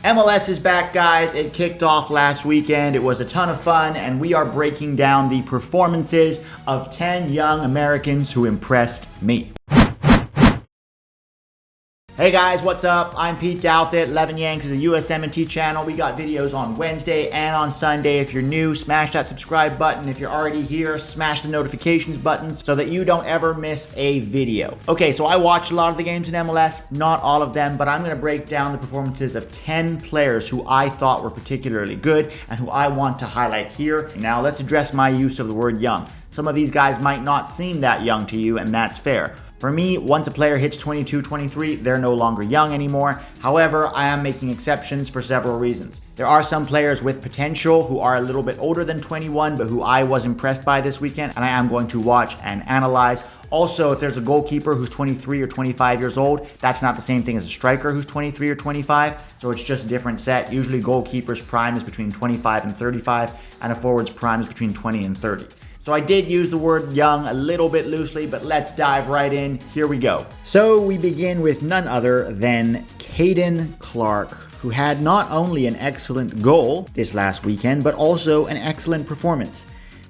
MLS is back, guys. It kicked off last weekend. It was a ton of fun, and we are breaking down the performances of 10 young Americans who impressed me. Hey guys, what's up? I'm Pete Douthit. 11 Yanks is a USMNT channel. We got videos on Wednesday and on Sunday. If you're new, smash that subscribe button. If you're already here, smash the notifications buttons so that you don't ever miss a video. Okay, so I watched a lot of the games in MLS, not all of them, but I'm going to break down the performances of 10 players who I thought were particularly good and who I want to highlight here. Now let's address my use of the word young. Some of these guys might not seem that young to you, and that's fair. For me, once a player hits 22, 23, they're no longer young anymore. However, I am making exceptions for several reasons. There are some players with potential who are a little bit older than 21, but who I was impressed by this weekend, and I am going to watch and analyze. Also, if there's a goalkeeper who's 23 or 25 years old, that's not the same thing as a striker who's 23 or 25, so it's just a different set. Usually goalkeeper's prime is between 25 and 35, and a forward's prime is between 20 and 30. So I did use the word young a little bit loosely, but let's dive right in. Here we go. So we begin with none other than Caden Clark, who had not only an excellent goal this last weekend, but also an excellent performance.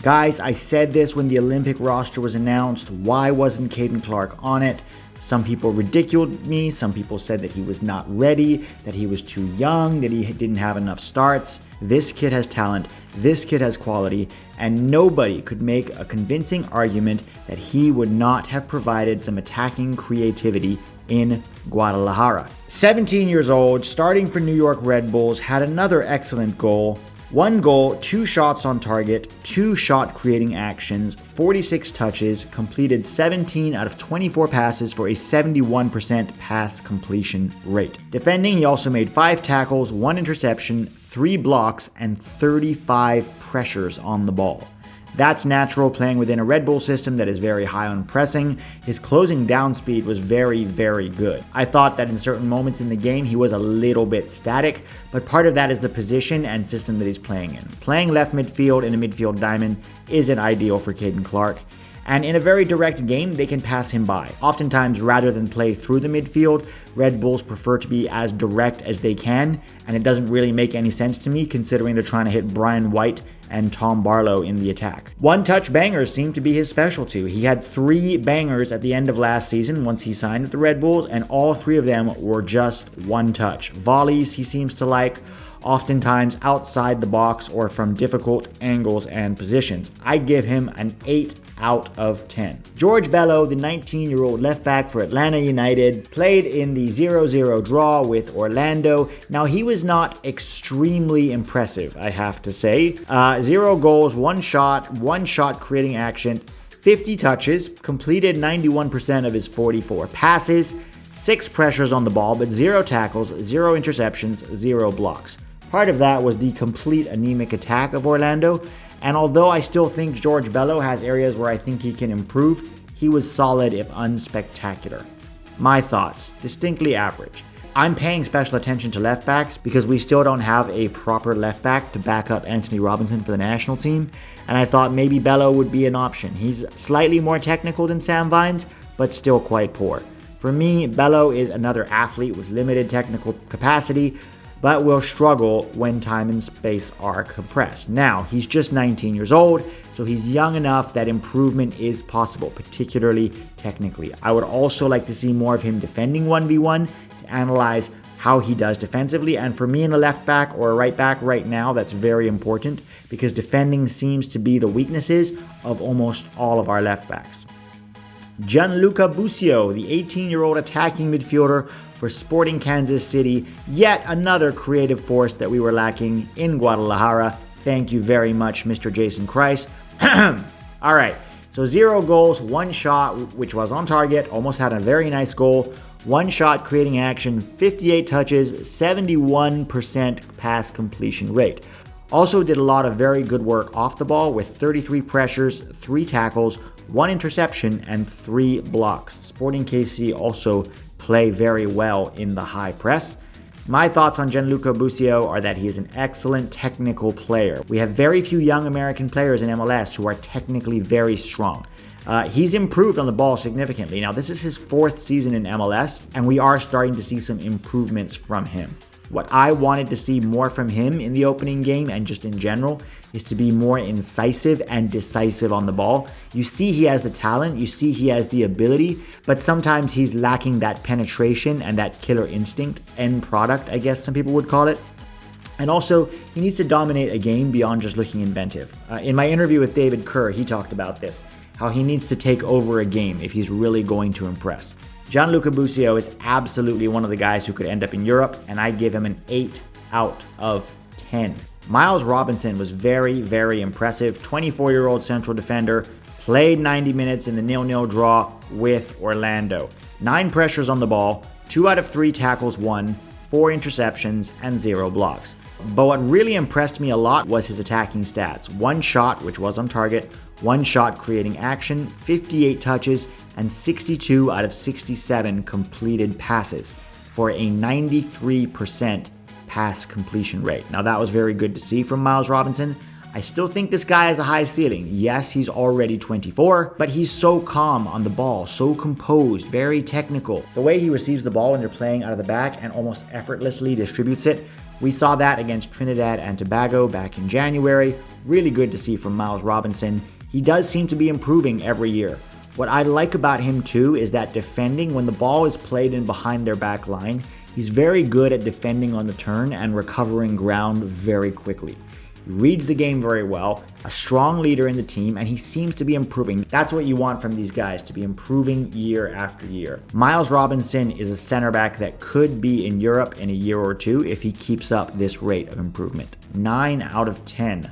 Guys, I said this when the Olympic roster was announced. Why wasn't Caden Clark on it? Some people ridiculed me. Some people said that he was not ready, that he was too young, that he didn't have enough starts. This kid has talent. This kid has quality, and nobody could make a convincing argument that he would not have provided some attacking creativity in Guadalajara. 17 years old, starting for New York Red Bulls, had another excellent goal. 1 goal, 2 shots on target, 2 shot creating actions, 46 touches, completed 17 out of 24 passes for a 71% pass completion rate. Defending, he also made 5 tackles, 1 interception, 3 blocks, and 35 pressures on the ball. That's natural playing within a Red Bull system that is very high on pressing. His closing down speed was very, very good. I thought that in certain moments in the game he was a little bit static, but part of that is the position and system that he's playing in. Playing left midfield in a midfield diamond isn't ideal for Caden Clark. And in a very direct game, they can pass him by. Oftentimes, rather than play through the midfield, Red Bulls prefer to be as direct as they can, and it doesn't really make any sense to me considering they're trying to hit Brian White and Tom Barlow in the attack. One-touch bangers seem to be his specialty. He had 3 bangers at the end of last season once he signed with the Red Bulls, and all 3 of them were just one-touch. Volleys he seems to like, oftentimes outside the box or from difficult angles and positions. I give him an 8 out of 10. George Bello, the 19-year-old left back for Atlanta United, played in the 0-0 draw with Orlando. Now, he was not extremely impressive, I have to say. 0 goals, 1 shot creating action, 50 touches, completed 91% of his 44 passes, 6 pressures on the ball, but 0 tackles, 0 interceptions, 0 blocks. Part of that was the complete anemic attack of Orlando, and although I still think George Bello has areas where I think he can improve, he was solid if unspectacular. My thoughts, distinctly average. I'm paying special attention to left backs because we still don't have a proper left back to back up Anthony Robinson for the national team, and I thought maybe Bello would be an option. He's slightly more technical than Sam Vines, but still quite poor. For me, Bello is another athlete with limited technical capacity, but will struggle when time and space are compressed. Now, he's just 19 years old, so he's young enough that improvement is possible, particularly technically. I would also like to see more of him defending 1v1 to analyze how he does defensively, and for me in a left back or a right back right now, that's very important because defending seems to be the weaknesses of almost all of our left backs. Gianluca Busio, the 18-year-old attacking midfielder for Sporting Kansas City, yet another creative force that we were lacking in Guadalajara. Thank you very much, Mr. Jason Kreis. All right, so 0 goals, 1 shot, which was on target, almost had a very nice goal, 1 shot creating action, 58 touches, 71% pass completion rate. Also did a lot of very good work off the ball with 33 pressures, 3 tackles, 1 interception, and 3 blocks. Sporting KC also play very well in the high press. My thoughts on Gianluca Busio are that he is an excellent technical player. We have very few young American players in MLS who are technically very strong. He's improved on the ball significantly. Now, this is his 4th season in MLS, and we are starting to see some improvements from him. What I wanted to see more from him in the opening game and just in general is to be more incisive and decisive on the ball. You see he has the talent, you see he has the ability, but sometimes he's lacking that penetration and that killer instinct, end product, I guess some people would call it. And also, he needs to dominate a game beyond just looking inventive. In my interview with David Kerr, he talked about this, how he needs to take over a game if he's really going to impress. Gianluca Busio is absolutely one of the guys who could end up in Europe, and I give him an 8 out of 10. Miles Robinson was very, very impressive. 24-year-old central defender, played 90 minutes in the 0-0 draw with Orlando. 9 pressures on the ball, 2 out of 3 tackles won, 4 interceptions, and 0 blocks. But what really impressed me a lot was his attacking stats. 1 shot, which was on target, 1 shot creating action, 58 touches, and 62 out of 67 completed passes for a 93% pass completion rate. Now that was very good to see from Miles Robinson. I still think this guy has a high ceiling. Yes, he's already 24, but he's so calm on the ball, so composed, very technical. The way he receives the ball when they're playing out of the back and almost effortlessly distributes it, we saw that against Trinidad and Tobago back in January. Really good to see from Miles Robinson. He does seem to be improving every year. What I like about him too is that defending, when the ball is played in behind their back line, he's very good at defending on the turn and recovering ground very quickly. He reads the game very well, a strong leader in the team, and he seems to be improving. That's what you want from these guys, to be improving year after year. Miles Robinson is a center back that could be in Europe in a year or two if he keeps up this rate of improvement. 9 out of 10.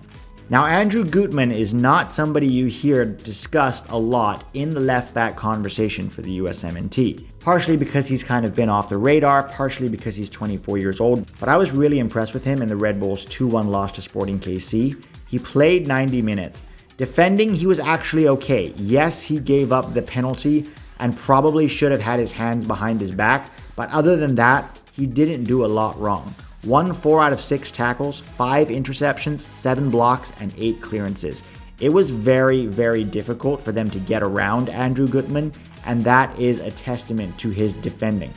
Now, Andrew Gutman is not somebody you hear discussed a lot in the left back conversation for the USMNT. Partially because he's kind of been off the radar, partially because he's 24 years old. But I was really impressed with him in the Red Bulls 2-1 loss to Sporting KC. He played 90 minutes. Defending, he was actually okay. Yes, he gave up the penalty and probably should have had his hands behind his back. But other than that, he didn't do a lot wrong. Won 4 out of 6 tackles, 5 interceptions, 7 blocks, and 8 clearances. It was very, very difficult for them to get around Andrew Gutman, and that is a testament to his defending.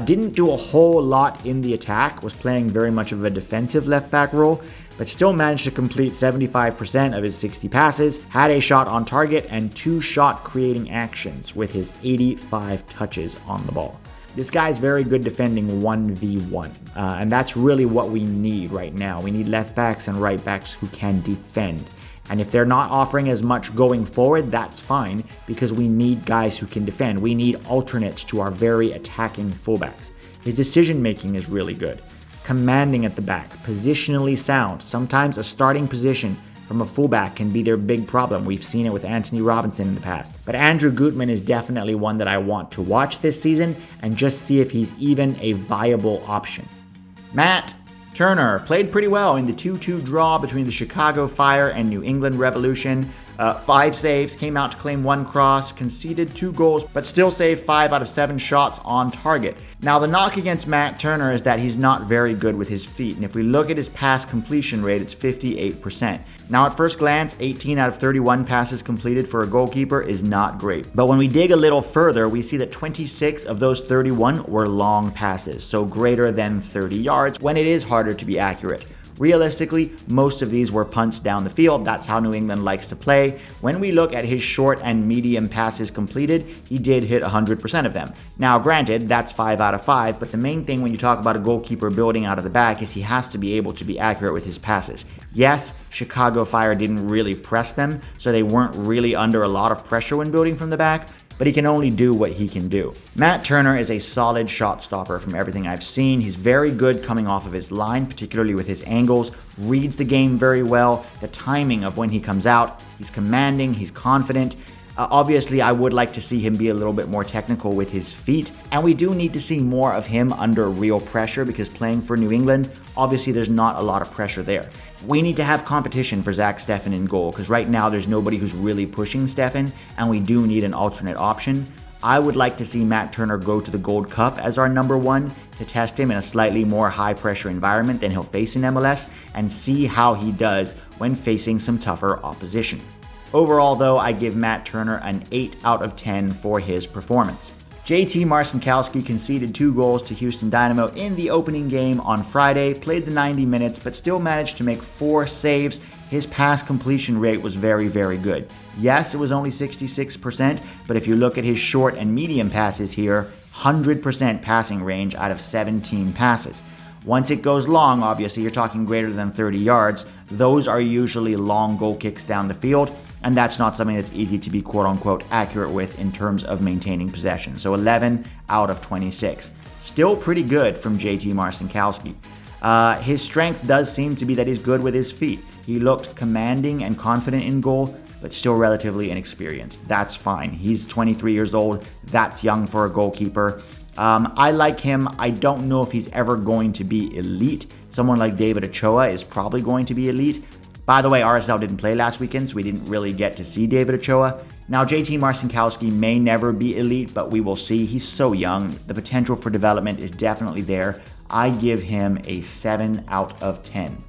Didn't do a whole lot in the attack, was playing very much of a defensive left back role, but still managed to complete 75% of his 60 passes, had a shot on target, and 2 shot creating actions with his 85 touches on the ball. This guy's very good defending 1v1, and that's really what we need right now. We need left backs and right backs who can defend. And if they're not offering as much going forward, that's fine, because we need guys who can defend. We need alternates to our very attacking fullbacks. His decision making is really good. Commanding at the back, positionally sound. Sometimes a starting position from a fullback can be their big problem. We've seen it with Anthony Robinson in the past. But Andrew Gutman is definitely one that I want to watch this season and just see if he's even a viable option. Matt Turner played pretty well in the 2-2 draw between the Chicago Fire and New England Revolution. 5 saves, came out to claim 1 cross, conceded 2 goals, but still saved 5 out of 7 shots on target. Now, the knock against Matt Turner is that he's not very good with his feet, and if we look at his pass completion rate, it's 58%. Now, at first glance, 18 out of 31 passes completed for a goalkeeper is not great. But when we dig a little further, we see that 26 of those 31 were long passes, so greater than 30 yards, when it is harder to be accurate. Realistically, most of these were punts down the field. That's how New England likes to play. When we look at his short and medium passes completed, he did hit 100% of them. Now, granted, that's 5 out of 5, but the main thing when you talk about a goalkeeper building out of the back is he has to be able to be accurate with his passes. Yes, Chicago Fire didn't really press them, so they weren't really under a lot of pressure when building from the back, but he can only do what he can do. Matt Turner is a solid shot stopper from everything I've seen. He's very good coming off of his line, particularly with his angles, reads the game very well, the timing of when he comes out, he's commanding, he's confident. Obviously, I would like to see him be a little bit more technical with his feet, and we do need to see more of him under real pressure because playing for New England, obviously there's not a lot of pressure there. We need to have competition for Zach Steffen in goal because right now there's nobody who's really pushing Steffen, and we do need an alternate option. I would like to see Matt Turner go to the Gold Cup as our number 1 to test him in a slightly more high-pressure environment than he'll face in MLS and see how he does when facing some tougher opposition. Overall, though, I give Matt Turner an 8 out of 10 for his performance. JT Marcinkowski conceded 2 goals to Houston Dynamo in the opening game on Friday, played the 90 minutes, but still managed to make 4 saves. His pass completion rate was very, very good. Yes, it was only 66%, but if you look at his short and medium passes here, 100% passing range out of 17 passes. Once it goes long, obviously you're talking greater than 30 yards, those are usually long goal kicks down the field, and that's not something that's easy to be quote-unquote accurate with in terms of maintaining possession. So 11 out of 26. Still pretty good from JT Marcinkowski. His strength does seem to be that he's good with his feet. He looked commanding and confident in goal, but still relatively inexperienced. That's fine. He's 23 years old. That's young for a goalkeeper. I like him. I don't know if he's ever going to be elite. Someone like David Ochoa is probably going to be elite. By the way, RSL didn't play last weekend, so we didn't really get to see David Ochoa. Now, JT Marcinkowski may never be elite, but we will see. He's so young. The potential for development is definitely there. I give him a 7 out of 10.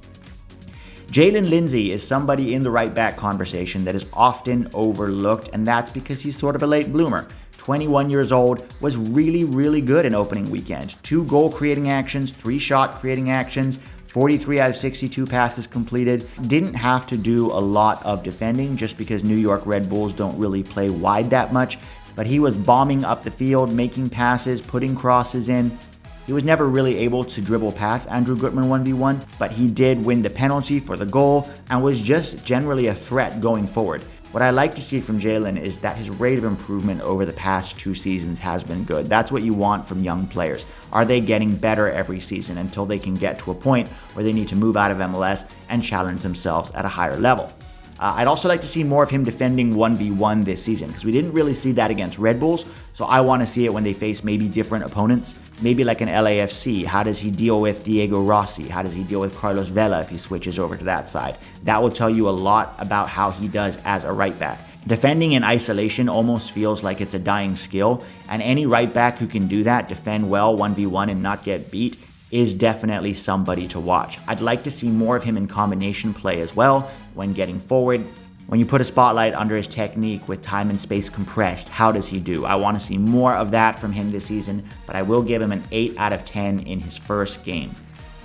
Jaylin Lindsey is somebody in the right back conversation that is often overlooked, and that's because he's sort of a late bloomer. 21 years old, was really, really good in opening weekend. 2 goal creating actions, 3 shot creating actions, 43 out of 62 passes completed. Didn't have to do a lot of defending just because New York Red Bulls don't really play wide that much, but he was bombing up the field, making passes, putting crosses in. He was never really able to dribble past Andrew Gutman 1v1, but he did win the penalty for the goal and was just generally a threat going forward. What I like to see from Jaylin is that his rate of improvement over the past 2 seasons has been good. That's what you want from young players. Are they getting better every season until they can get to a point where they need to move out of MLS and challenge themselves at a higher level? I'd also like to see more of him defending 1v1 this season because we didn't really see that against Red Bulls. So I want to see it when they face maybe different opponents, maybe like an LAFC. How does he deal with Diego Rossi? How does he deal with Carlos Vela if he switches over to that side? That will tell you a lot about how he does as a right back. Defending in isolation almost feels like it's a dying skill, and any right back who can do that, defend well 1v1 and not get beat, is definitely somebody to watch. I'd like to see more of him in combination play as well when getting forward. When you put a spotlight under his technique with time and space compressed, how does he do? I want to see more of that from him this season, but I will give him an 8 out of 10 in his first game.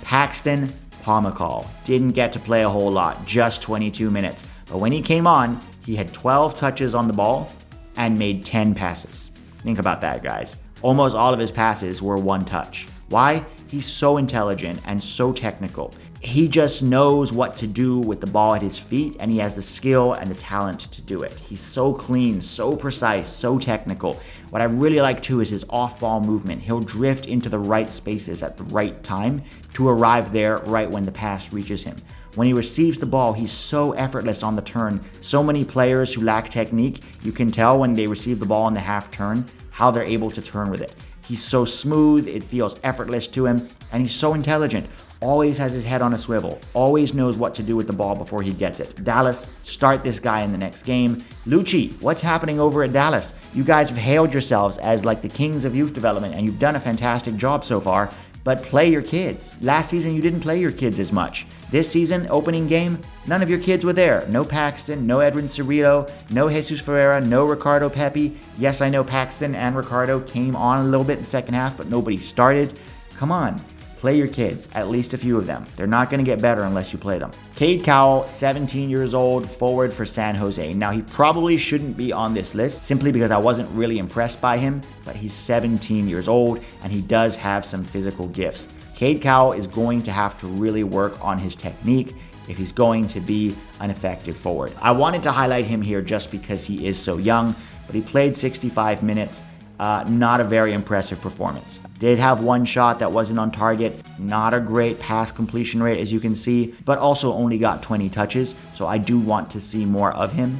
Paxton Pomykal didn't get to play a whole lot, just 22 minutes, but when he came on, he had 12 touches on the ball and made 10 passes. Think about that, guys. Almost all of his passes were 1 touch. Why? He's so intelligent and so technical. He just knows what to do with the ball at his feet, and he has the skill and the talent to do it. He's so clean, so precise, so technical. What I really like too is his off-ball movement. He'll drift into the right spaces at the right time to arrive there right when the pass reaches him. When he receives the ball, he's so effortless on the turn. So many players who lack technique, you can tell when they receive the ball in the half turn, how they're able to turn with it. He's so smooth, it feels effortless to him, and he's so intelligent. Always has his head on a swivel, always knows what to do with the ball before he gets it. Dallas, start this guy in the next game. Lucci, what's happening over at Dallas? You guys have hailed yourselves as like the kings of youth development, and you've done a fantastic job so far, but play your kids. Last season, you didn't play your kids as much. This season, opening game, none of your kids were there. No Paxton, no Edwin Cerrito, no Jesus Ferreira, no Ricardo Pepi. Yes, I know Paxton and Ricardo came on a little bit in the second half, but nobody started. Come on, play your kids, at least a few of them. They're not going to get better unless you play them. Cade Cowell, 17 years old, forward for San Jose. Now, he probably shouldn't be on this list simply because I wasn't really impressed by him, but he's 17 years old and he does have some physical gifts. Cade Cowell is going to have to really work on his technique if he's going to be an effective forward. I wanted to highlight him here just because he is so young, but he played 65 minutes. Not a very impressive performance. Did have 1 shot that wasn't on target. Not a great pass completion rate, as you can see, but also only got 20 touches, so I do want to see more of him.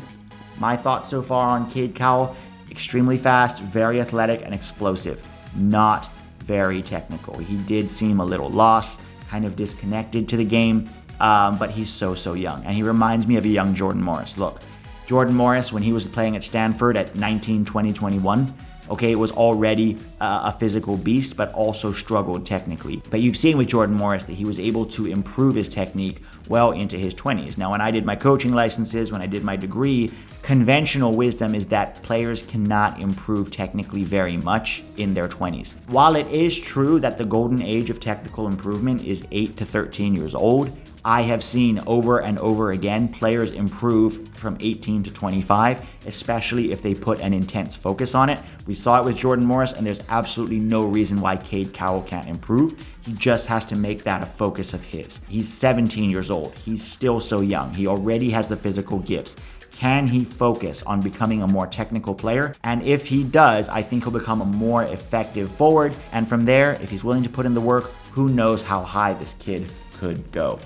My thoughts so far on Cade Cowell: extremely fast, very athletic, and explosive. Not very technical. He did seem a little lost, kind of disconnected to the game, but he's so young. And he reminds me of a young Jordan Morris. Look, Jordan Morris, when he was playing at Stanford at 19, 20, 21, okay, was already a physical beast, but also struggled technically. But you've seen with Jordan Morris that he was able to improve his technique well into his 20s. Now, when I did my coaching licenses, when I did my degree, conventional wisdom is that players cannot improve technically very much in their 20s. While it is true that the golden age of technical improvement is 8 to 13 years old, I have seen over and over again players improve from 18 to 25, especially if they put an intense focus on it. We saw it with Jordan Morris, and there's absolutely no reason why Cade Cowell can't improve. He just has to make that a focus of his. He's 17 years old. He's still so young. He already has the physical gifts. Can he focus on becoming a more technical player? And if he does, I think he'll become a more effective forward. And from there, if he's willing to put in the work, who knows how high this kid could go.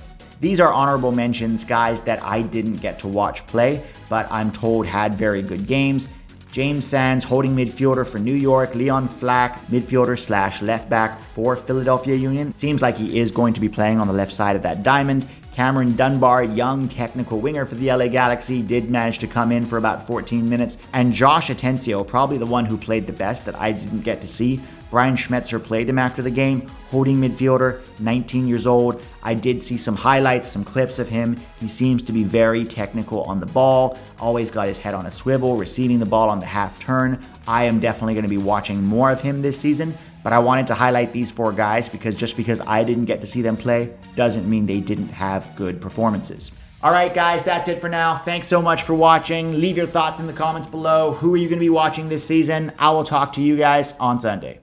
These are honorable mentions, guys, that I didn't get to watch play, but I'm told had very good games. James Sands, holding midfielder for New York. Leon Flach, midfielder / left back for Philadelphia Union. Seems like he is going to be playing on the left side of that diamond. Cameron Dunbar, young technical winger for the LA Galaxy, did manage to come in for about 14 minutes. And Josh Atencio, probably the one who played the best that I didn't get to see. Brian Schmetzer played him after the game, holding midfielder, 19 years old. I did see some highlights, some clips of him. He seems to be very technical on the ball, always got his head on a swivel, receiving the ball on the half turn. I am definitely going to be watching more of him this season, but I wanted to highlight these 4 guys because just because I didn't get to see them play doesn't mean they didn't have good performances. All right, guys, that's it for now. Thanks so much for watching. Leave your thoughts in the comments below. Who are you going to be watching this season? I will talk to you guys on Sunday.